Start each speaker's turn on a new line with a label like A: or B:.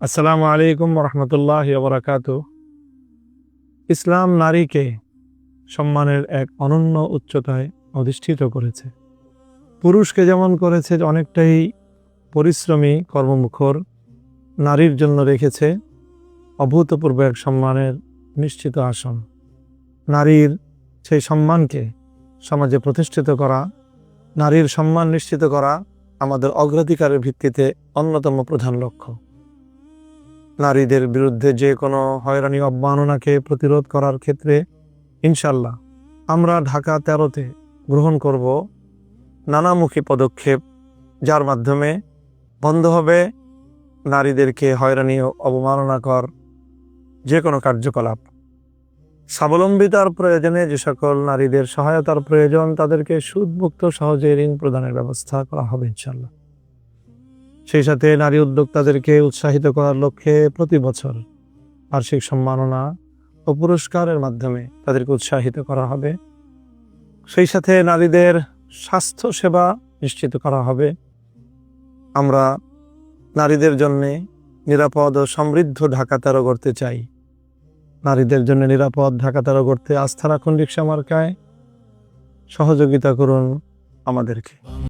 A: আসসালামু আলাইকুম রহমতুল্লাহ বারাকাতু। ইসলাম নারীকে সম্মানের এক অনন্য উচ্চতায় অধিষ্ঠিত করেছে। পুরুষকে যেমন করেছে অনেকটাই পরিশ্রমী কর্মমুখর, নারীর জন্য রেখেছে অভূতপূর্ব এক সম্মানের নিশ্চিত আসন। নারীর সেই সম্মানকে সমাজে প্রতিষ্ঠিত করা, নারীর সম্মান নিশ্চিত করা আমাদের অগ্রাধিকারের ভিত্তিতে অন্যতম প্রধান লক্ষ্য। নারীদের বিরুদ্ধে যে কোনো হয়রানি অবমাননাকে প্রতিরোধ করার ক্ষেত্রে ইনশাল্লাহ আমরা ঢাকা 13-তে গ্রহণ করব নানামুখী পদক্ষেপ, যার মাধ্যমে বন্ধ হবে নারীদেরকে হয়রানি ও অবমাননাকর যে কোনো কার্যকলাপ। স্বাবলম্বিতার প্রয়োজনে যে সকল নারীদের সহায়তার প্রয়োজন, তাদেরকে সুদমুক্ত সহজে ঋণ প্রদানের ব্যবস্থা করা হবে ইনশাল্লাহ। সেই সাথে নারী উদ্যোক্তাদেরকে উৎসাহিত করার লক্ষ্যে প্রতি বছর বার্ষিক সম্মাননা ও পুরস্কারের মাধ্যমে তাদেরকে উৎসাহিত করা হবে। সেই সাথে নারীদের স্বাস্থ্য সেবা নিশ্চিত করা হবে। আমরা নারীদের জন্যে নিরাপদ ও সমৃদ্ধ ঢাকা 13 গড়তে চাই। নারীদের জন্য নিরাপদ ঢাকা 13 গড়তে আস্থা রাখুন রিকশা মার্কায়, সহযোগিতা করুন আমাদেরকে।